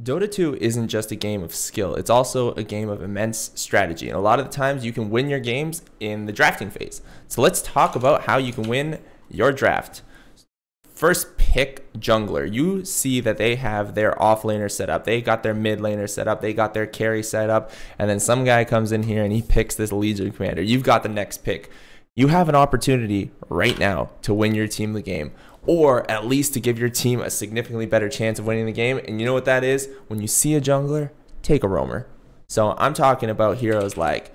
Dota 2 isn't just a game of skill, it's also a game of immense strategy. And a lot of the times you can win your games in the drafting phase. So let's talk about how you can win your draft. First, pick jungler. You see that they have their offlaner set up. They got their mid laner set up. They got their carry set up. And then some guy comes in here and he picks this Legion commander. You've got the next pick. You have an opportunity right now to win your team the game, or at least to give your team a significantly better chance of winning the game. And you know what that is? When you see a jungler, take a roamer. So I'm talking about heroes like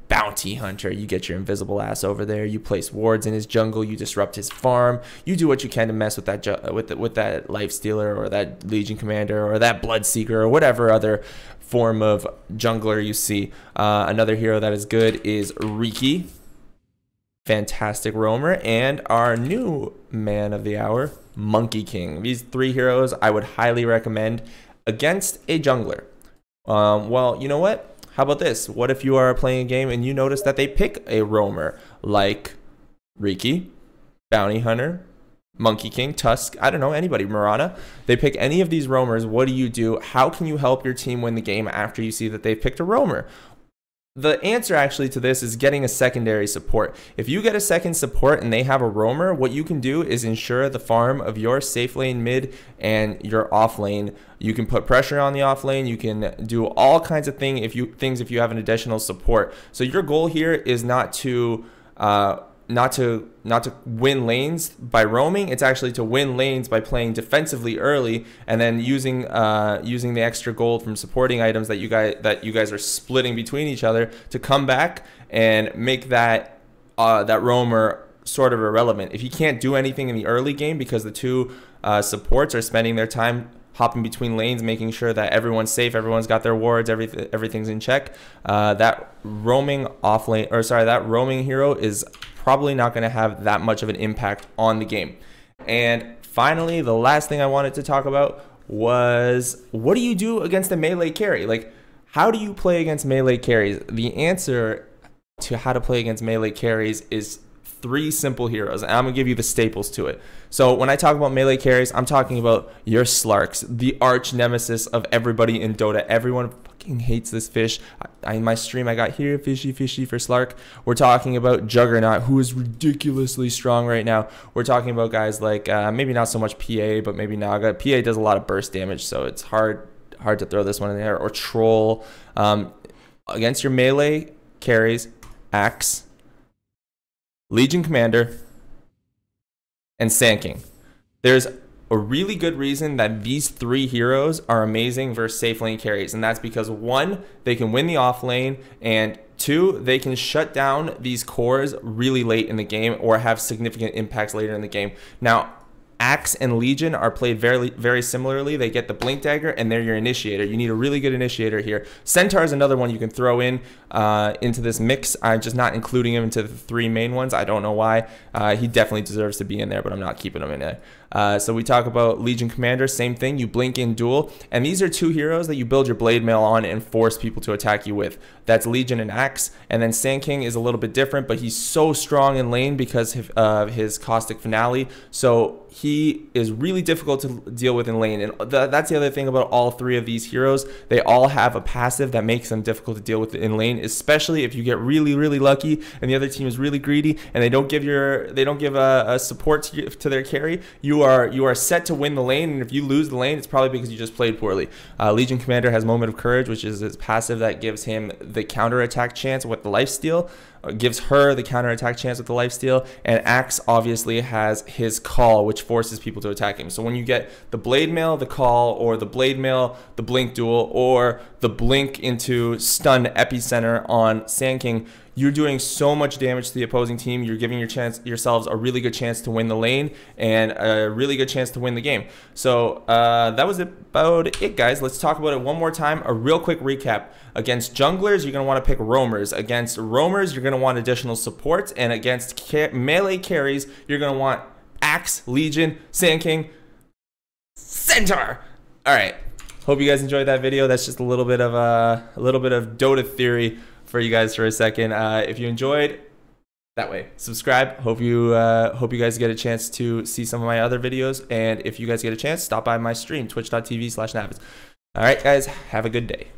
Bounty Hunter. You get your invisible ass over there, you place wards in his jungle, you disrupt his farm, you do what you can to mess with that with that life stealer or that Legion commander or that blood seeker or whatever other form of jungler you see. Another hero that is good is Riki. Fantastic roamer. And our new man of the hour, Monkey King. These three heroes I would highly recommend against a jungler. Well, you know what? How about this? What if you are playing a game and you notice that they pick a roamer like Riki, Bounty Hunter, Monkey King, Tusk, I don't know, anybody, Mirana. They pick any of these roamers. What do? How can you help your team win the game after you see that they've picked a roamer? The answer actually to this is getting a secondary support. If you get a second support and they have a roamer, what you can do is ensure the farm of your safe lane mid and your off lane. You can put pressure on the off lane. You can do all kinds of things if you have an additional support. So your goal here is not to win lanes by roaming. It's actually to win lanes by playing defensively early and then using the extra gold from supporting items that you guys are splitting between each other to come back and make that roamer sort of irrelevant. If you can't do anything in the early game because the two supports are spending their time hopping between lanes, making sure that everyone's safe, everyone's got their wards, everything's in check, that roaming hero is probably not going to have that much of an impact on the game. And finally, the last thing I wanted to talk about was, what do you do against a melee carry? Like, how do you play against melee carries? The answer to how to play against melee carries is three simple heroes, and I'm gonna give you the staples to it. So when I talk about melee carries, I'm talking about your Slarks, the arch nemesis of everybody in Dota. Everyone fucking hates this fish. In my stream, I got here fishy for Slark. We're talking about Juggernaut, who is ridiculously strong right now. We're talking about guys like maybe not so much PA, but maybe Naga. PA does a lot of burst damage, so it's hard to throw this one in there. Or Troll. Against your melee carries, Axe, Legion Commander, and Sand King. There's a really good reason that these three heroes are amazing versus safe lane carries, and that's because one, they can win the off lane, and two, they can shut down these cores really late in the game or have significant impacts later in the game. Now, Axe and Legion are played very similarly. They get the Blink Dagger and they're your initiator. You need a really good initiator here. Centaur is another one you can throw in into this mix. I'm just not including him into the three main ones. I don't know why. He definitely deserves to be in there, but I'm not keeping him in there. So we talk about Legion Commander, same thing. You blink in duel, and these are two heroes that you build your blade mail on and force people to attack you with. That's Legion and Axe. And then Sand King is a little bit different, but he's so strong in lane because of his Caustic Finale. So he is really difficult to deal with in lane. And that's the other thing about all three of these heroes. They all have a passive that makes them difficult to deal with in lane, especially if you get really lucky and the other team is really greedy and they don't give a support to their carry. You are set to win the lane, and if you lose the lane, it's probably because you just played poorly. Legion Commander has Moment of Courage, which is his passive that gives him the counterattack chance with the lifesteal. Gives her the counterattack chance with the lifesteal, and Axe obviously has his call, which forces people to attack him. So when you get the blade mail, the call, or the blade mail, the blink duel, or the blink into stun epicenter on Sand King, you're doing so much damage to the opposing team. You're giving yourselves a really good chance to win the lane and a really good chance to win the game. So that was about it, guys. Let's talk about it one more time. A real quick recap. Against junglers, you're going to want to pick roamers. Against roamers, you're going to want additional supports. And against melee carries, you're going to want Axe, Legion, Sand King, Centaur. All right. Hope you guys enjoyed that video. That's just a little bit of Dota theory for you guys for a second. If you enjoyed, that way, subscribe. Hope you guys get a chance to see some of my other videos, and if you guys get a chance, stop by my stream, twitch.tv/Navis. All right, guys, have a good day.